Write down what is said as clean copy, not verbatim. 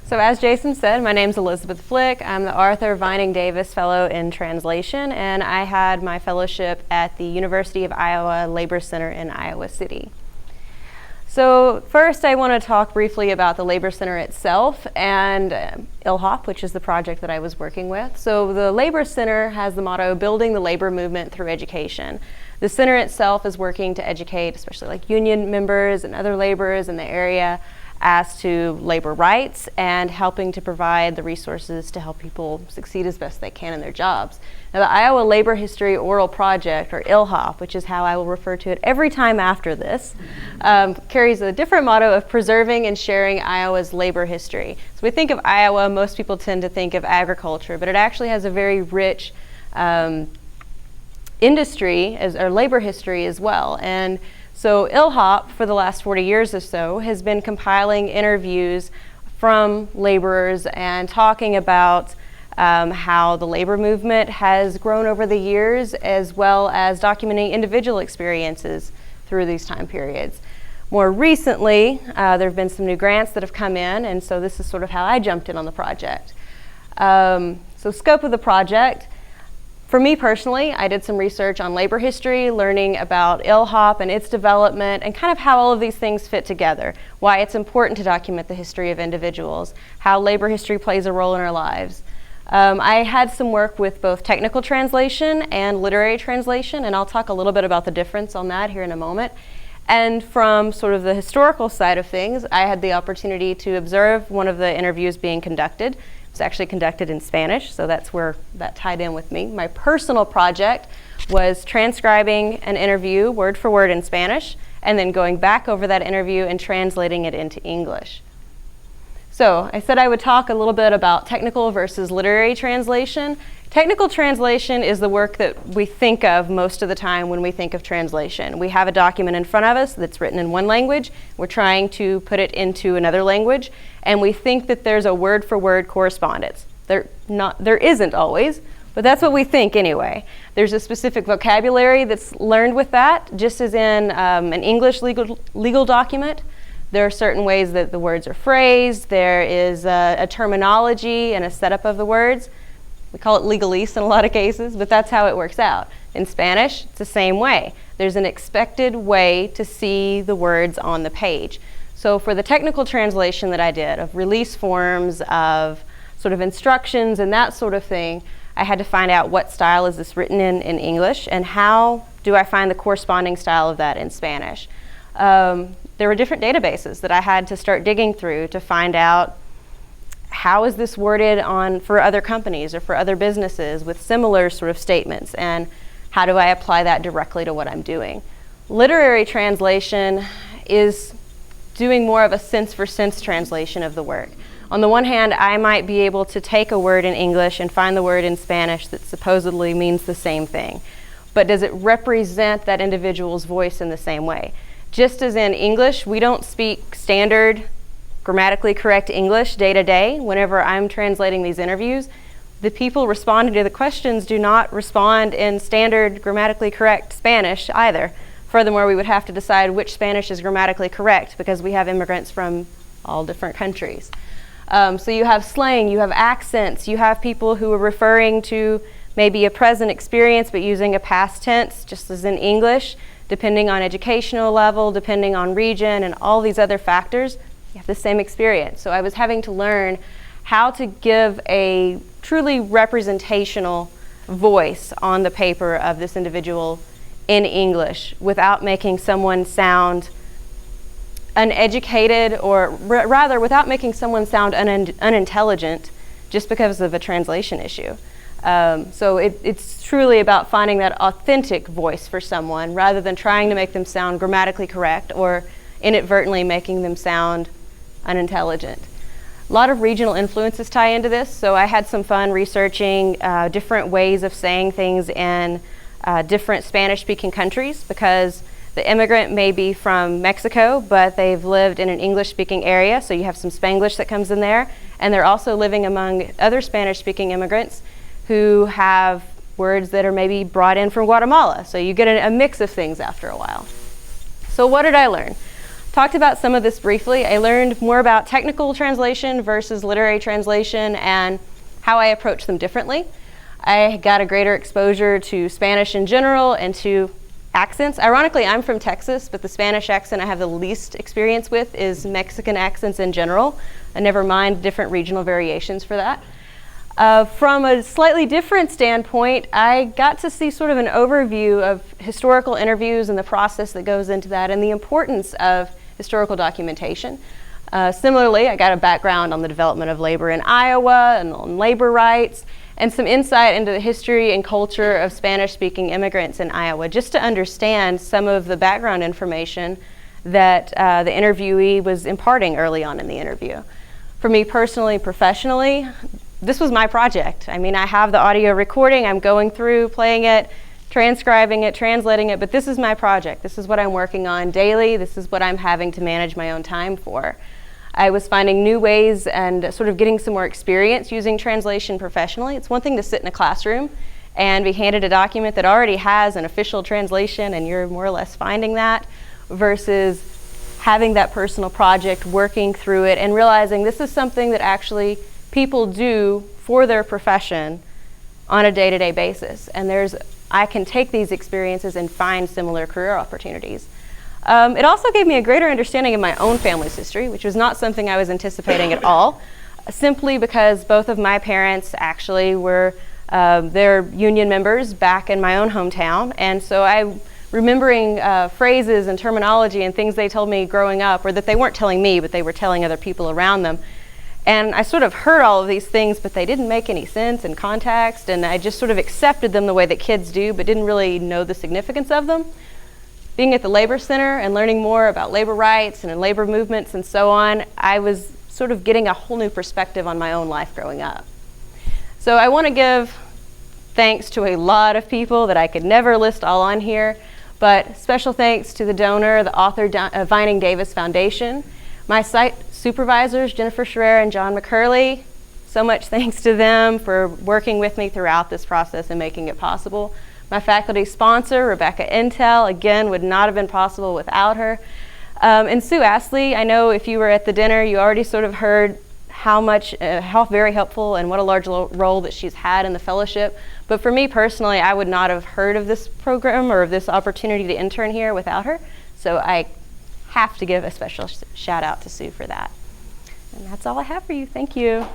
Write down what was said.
So as Jason said, my name's Elizabeth Flick. I'm the Arthur Vining Davis Fellow in Translation, and I had my fellowship at the University of Iowa Labor Center in Iowa City. So first I want to talk briefly about the Labor Center itself and ILHOP, which is the project that I was working with. So the Labor Center has the motto, building the labor movement through education. The center itself is working to educate, especially like union members and other laborers in the area, as to labor rights and helping to provide the resources to help people succeed as best they can in their jobs. Now, the Iowa Labor History Oral Project, or ILHOP, which is how I will refer to it every time after this, carries a different motto of preserving and sharing Iowa's labor history. So we think of Iowa, most people tend to think of agriculture, but it actually has a very rich industry or labor history as well. And so ILHOP, for the last 40 years or so, has been compiling interviews from laborers and talking about how the labor movement has grown over the years, as well as documenting individual experiences through these time periods. More recently, there have been some new grants that have come in, and so this is sort of how I jumped in on the project. So scope of the project. For me personally, I did some research on labor history, learning about ILHOP and its development, and kind of how all of these things fit together, why it's important to document the history of individuals, how labor history plays a role in our lives. I had some work with both technical translation and literary translation, and I'll talk a little bit about the difference on that here in a moment. And from sort of the historical side of things, I had the opportunity to observe one of the interviews being conducted. It's actually conducted in Spanish, so that's where that tied in with me. My personal project was transcribing an interview word for word in Spanish and then going back over that interview and translating it into English. So I said I would talk a little bit about technical versus literary translation. Technical translation is the work that we think of most of the time when we think of translation. We have a document in front of us that's written in one language. We're trying to put it into another language, and we think that there's a word-for-word correspondence. There isn't always, but that's what we think anyway. There's a specific vocabulary that's learned with that, just as in an English legal document. There are certain ways that the words are phrased. There is a terminology and a setup of the words. We call it legalese in a lot of cases, but that's how it works out. In Spanish, it's the same way. There's an expected way to see the words on the page. So for the technical translation that I did, of release forms, of sort of instructions and that sort of thing, I had to find out what style is this written in English, and how do I find the corresponding style of that in Spanish. There were different databases that I had to start digging through to find out how is this worded for other companies or for other businesses with similar sort of statements, and how do I apply that directly to what I'm doing. Literary translation is doing more of a sense for sense translation of the work. On the one hand, I might be able to take a word in English and find the word in Spanish that supposedly means the same thing, but does it represent that individual's voice in the same way? Just as in English, we don't speak standard grammatically correct English day to day. Whenever I'm translating these interviews, the people responding to the questions do not respond in standard grammatically correct Spanish either. Furthermore, we would have to decide which Spanish is grammatically correct because we have immigrants from all different countries. So you have slang, you have accents, you have people who are referring to maybe a present experience but using a past tense, just as in English, depending on educational level, depending on region, and all these other factors. You have the same experience. So I was having to learn how to give a truly representational voice on the paper of this individual in English without making someone sound uneducated, or rather without making someone sound unintelligent just because of a translation issue. So it's truly about finding that authentic voice for someone rather than trying to make them sound grammatically correct or inadvertently making them sound unintelligent. A lot of regional influences tie into this, so I had some fun researching different ways of saying things in different Spanish-speaking countries, because the immigrant may be from Mexico, but they've lived in an English-speaking area, so you have some Spanglish that comes in there, and they're also living among other Spanish-speaking immigrants who have words that are maybe brought in from Guatemala, so you get a mix of things after a while. So what did I learn? talked about some of this briefly. I learned more about technical translation versus literary translation and how I approach them differently. I got a greater exposure to Spanish in general and to accents. Ironically, I'm from Texas, but the Spanish accent I have the least experience with is Mexican accents in general. I never mind different regional variations for that. From a slightly different standpoint, I got to see sort of an overview of historical interviews and the process that goes into that and the importance of historical documentation. Similarly, I got a background on the development of labor in Iowa and on labor rights, and some insight into the history and culture of Spanish-speaking immigrants in Iowa, just to understand some of the background information that the interviewee was imparting early on in the interview. For me personally, professionally, this was my project. I mean, I have the audio recording, I'm going through, playing it, transcribing it, translating it, but this is my project. This is what I'm working on daily. This is what I'm having to manage my own time for. I was finding new ways and sort of getting some more experience using translation professionally. It's one thing to sit in a classroom and be handed a document that already has an official translation and you're more or less finding that, versus having that personal project, working through it, and realizing this is something that actually people do for their profession on a day-to-day basis. And I can take these experiences and find similar career opportunities. It also gave me a greater understanding of my own family's history, which was not something I was anticipating at all, simply because both of my parents actually were they're union members back in my own hometown. And so I'm remembering phrases and terminology and things they told me growing up, or that they weren't telling me, but they were telling other people around them. And I sort of heard all of these things, but they didn't make any sense in context, and I just sort of accepted them the way that kids do, but didn't really know the significance of them. Being at the Labor Center and learning more about labor rights and labor movements and so on, I was sort of getting a whole new perspective on my own life growing up. So I want to give thanks to a lot of people that I could never list all on here, but special thanks to the donor, the author, Vining Davis Foundation, my site supervisors, Jennifer Scherer and John McCurley. So much thanks to them for working with me throughout this process and making it possible. My faculty sponsor, Rebecca Intel, again, would not have been possible without her. And Sue Astley, I know if you were at the dinner, you already sort of heard how very helpful and what a large role that she's had in the fellowship. But for me personally, I would not have heard of this program or of this opportunity to intern here without her. So I have to give a special shout out to Sue for that. And that's all I have for you. Thank you.